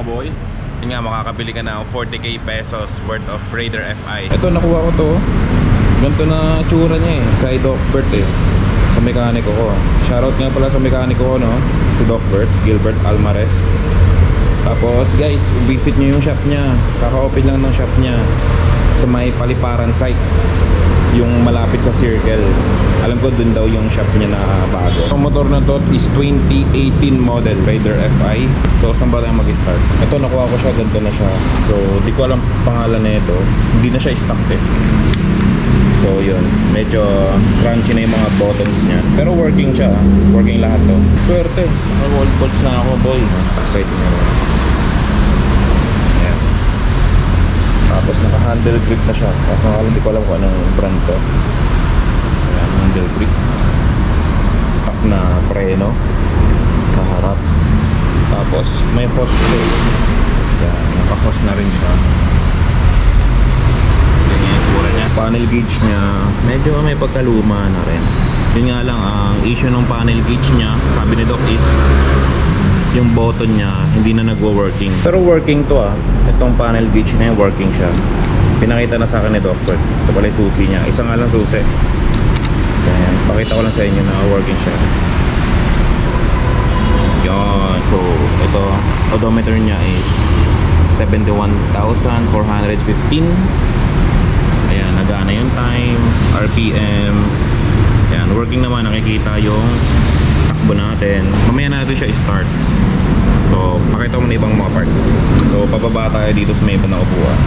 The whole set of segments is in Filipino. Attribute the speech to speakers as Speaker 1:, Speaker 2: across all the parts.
Speaker 1: boy. Yun nga, makakabili ka ng 40k pesos worth of Raider FI.
Speaker 2: Ito, nakuha ko to. Ganito na tsura niya eh. Kay Doc Bert eh. Sa mekaniko ko. Shoutout nga pala sa mekaniko ko, no? Si Doc Bert, Gilbert Almares. Tapos guys, visit nyo yung shop niya. Kaka-open lang ng shop niya sa may Paliparan site, yung malapit sa Circle. Alam ko dun daw yung shop niya na bago. Ang motor na to is 2018 model Raider FI. So saan ba tayo mag-start? Ito, nakuha ko siya, ganito na siya. So di ko alam pangalan na ito. Hindi na siya stock eh. So yun, medyo crunchy na yung mga buttons niya. Pero working siya, working lahat to. Swerte, naka-wall bolts na ako boy. Stock side niya. Ayan. Tapos naka-handle grip na siya. Kaso hindi ko alam kung anong brand to. Ayan, handle grip. Stock na preno sa harap. Tapos may hose ko. Ayan, naka-hose na rin siya. Panel gauge niya, medyo may pagkaluma na rin. Yun nga lang, ang issue ng panel gauge niya, sabi ni Doc, is yung button niya hindi na nagwo-working. Pero working to itong panel gauge na yung working siya. Pinakita na sa akin ni Doc. Ito pala yung susi niya, isa nga lang susi. Ayan, pakita ko lang sa inyo na working siya. Yun, so ito, odometer niya is 71,415. Ayan, nagana yung time, RPM. Ayan, working naman, nakikita yung takbo natin. Mamaya natin siya i-start. So, pakita ko muna ibang mga parts. So, pababa tayo dito sa may ibang na upuan.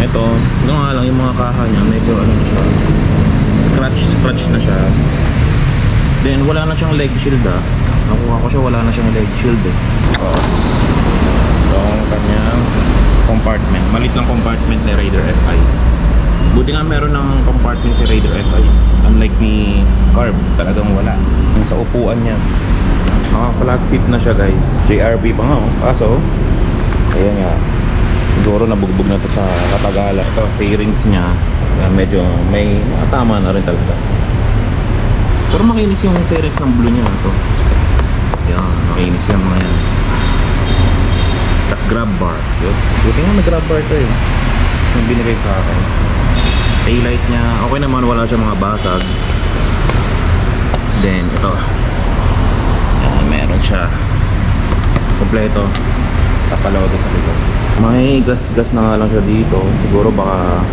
Speaker 2: Ito, ito nga lang yung mga kaha niya, medyo ano na siya, scratch na siya. Then, wala na siyang leg shield Nakuha ko siya, wala na siyang leg shield Ito ang kanyang compartment. Malit lang compartment ni Raider FI. Buti nga meron ng compartment si Raider FI. Unlike ni Carb, talagang wala. Yung sa upuan niya, flat seat na siya guys. JRB pa nga kaso ayan nga, siguro nabugbog na to sa katagalan. Ito, fairings niya, medyo may tama na rin talaga. Pero makinis yung fairings ng blue niya to. Yan, makinis yan mga yan. Tapos grab bar. Buti nga may grab bar to yung binigay sa akin. Taillight niya, okay naman, wala siya mga basag. Then ito, meron siya kompleto, tapalodo sa likod. May gas-gas na nga lang siya dito. Siguro baka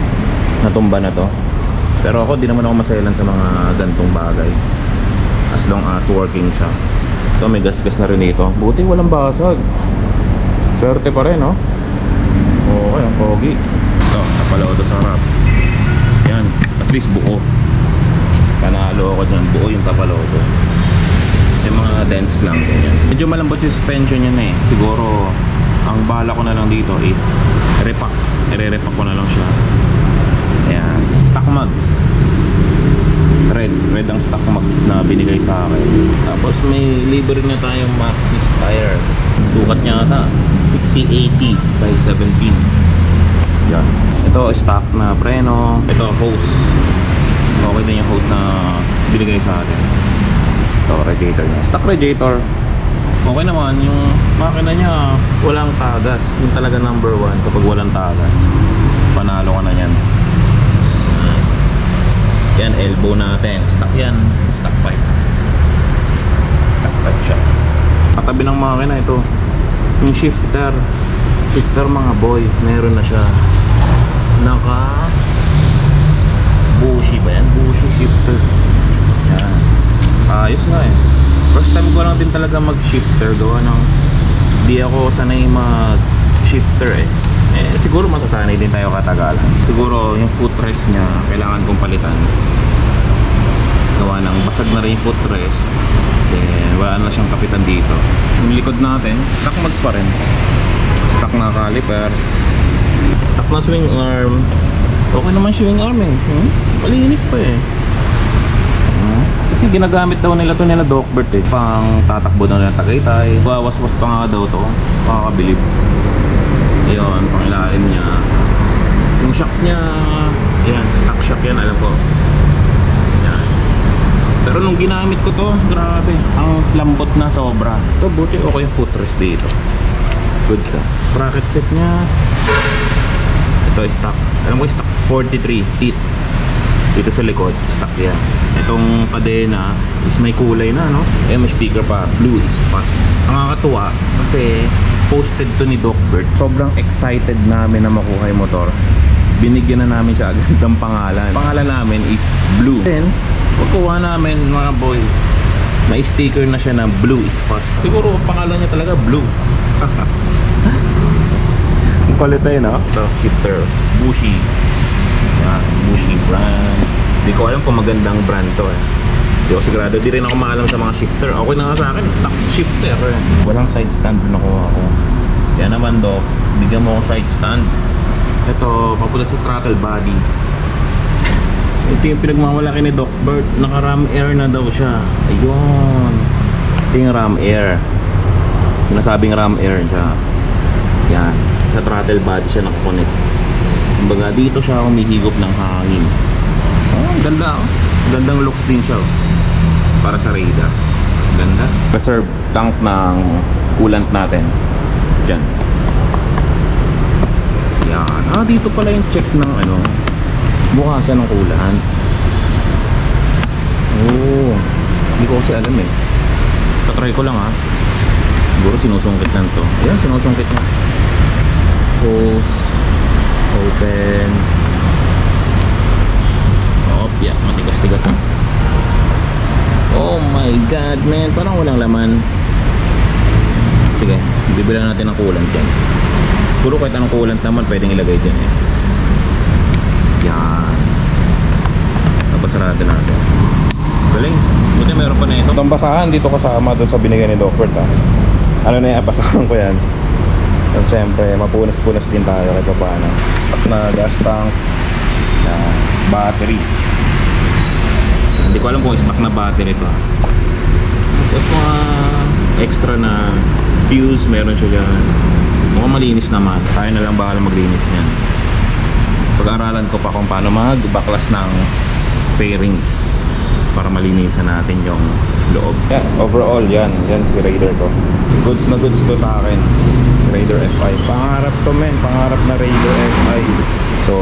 Speaker 2: natumba na to. Pero ako, di naman ako maselan sa mga gantong bagay as long as working siya. Ito, may gas-gas na rin dito. Buti walang basag. Swerte pa rin, no? Okay, ang pogi. Ito, tapalodo sa harap. Yan, at least buo. Panalo ako dyan, buo yung tapalodo. Yung mga dents lang, ganyan. Medyo malambot yung suspension yan Siguro, ang bala ko na lang dito is repack. I-repack ko na lang siya. Ayan, stock mags. Red ang stock mags na binigay sa akin. Tapos may libre na tayong Maxxis tire. Sukat niya ata 6080 by 17. Yan. Ito, stock na preno. Ito, hose. Okay din yung hose na binigay sa atin. Ito, radiator niya. Stock radiator. Okay naman, yung makina niya walang tagas. Yung talaga number 1 kapag walang tagas. Panalo ka na yan. Yan, elbow natin. Stock yan. Stock pipe. Stock pipe siya. Katabi ng makina ito. Yung shifter. Shifter mga boy. Meron na siya. Naka bushi ba yan? Bushi shifter. Yan. Ayos nga First time ko lang din talaga mag shifter. Gawa ng di ako sanay mag shifter siguro masasanay din tayo katagalan. Siguro yung footrest niya kailangan kong palitan. Gawa ng basag na rin yung footrest. Then wala na siyang kapitan dito. Yung likod natin, stock mags pa rin. Stock na caliper. Stock na swing arm. Okay naman swing arm malinis pa Kasi ginagamit daw nila to nila Doc Bert pang tatakbo daw nila Tagaytay. Waswas pa nga daw to. Makakabilib. Ayun, pang ilalim niya. Yung shock niya, yan, stock shock yan, alam ko. Yan. Pero nung ginamit ko to, grabe, ang lambot na sobra. Ito, buti okay yung footrest dito. Good sa sprocket set niya. Ito stock. Alam ko stock 43 teeth. Dito sa likod, stock yan. Itong kadena is may kulay na, no? Eh, may sticker pa. Blue is fast. Nakakatuwa kasi posted to ni Doc Bert. Sobrang excited namin na makuha yung motor. Binigyan na namin siya agad ng pangalan. Pangalan namin is Blue. Then, pagkuha namin mga boy, may sticker na siya na Blue is fast. Siguro pangalan niya talaga Blue. Ang kulit tayo, no? Ito, shifter. Bushi. Yan, Bushi brand. Hindi ko alam kung magandang brand to eh. Hindi ako sigurado. Di rin ako maalam sa mga shifter. Okay na nga sa akin, stock shifter eh. Walang side stand na nakuha ako. Kaya naman do, bigyan mo ako side stand. Ito, papunta sa throttle body. Ito yung pinagmamalaki ni Doc Bert. Naka ram air na daw siya. Ayun. Ito yung ram air. Sinasabing ram air siya. Yan. Sa throttle body siya nakakonect. Kumbaga dito siya humihigop ng hangin. Oh, ganda oh. Gandang looks din siya oh. Para sa radar. Ganda. Reserve tank ng coolant natin. Diyan. Yan. Ah, dito pala yung check ng ano. Bukasan ng coolant. Oh. Hindi ko kasi alam eh. Tatry ko lang ha. Siguro sinusungkit lang to. Ayan, sinusungkit na. Hose. Open. Oh, yeah, matigas-tigas ha. Oh my god, man. Parang walang laman. Sige, bibilan natin ng coolant dyan. Siguro kahit anong coolant naman pwedeng ilagay dyan eh. Yan. Napasarado natin. Galing. Buti meron pa na ito. Itong basahan dito kasama doon sa binigay ni Doc Bert ha. Ano na yan, basahan ko yan. At siyempre, mapunas-punas din tayo kahit paano. Stock na gas tank na battery. Hindi ko alam kung stock na battery ito. Tapos mga extra na fuse meron siya dyan. Mukhang malinis naman. Tayo na lang bahala maglinis niyan. Pag-aaralan ko pa kung paano magbaklas ng fairings para malinisan natin yung loob. Yeah, overall yan si Raider ko. Goods na goods to sa akin. Raider FI. Pangarap to men, pangarap na Raider FI. So,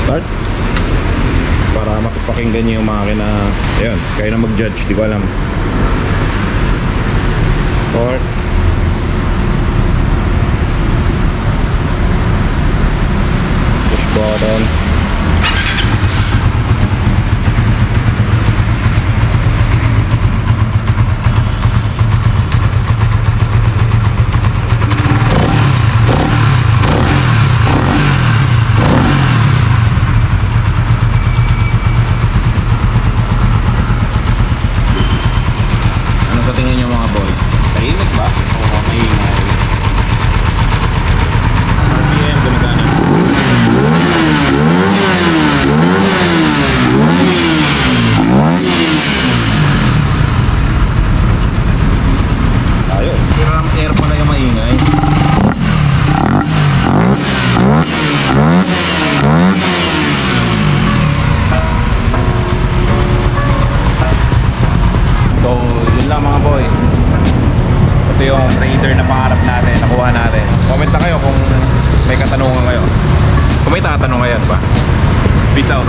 Speaker 2: start. Para makapakinggan nyo yung makina. Ayun, kayo na mag-judge, di ko alam. Start. Push button. Yung Raider na pangarap natin, nakuha natin. Comment na kayo kung may katanungan kayo. Kung may tatanong kayo pa. Peace out.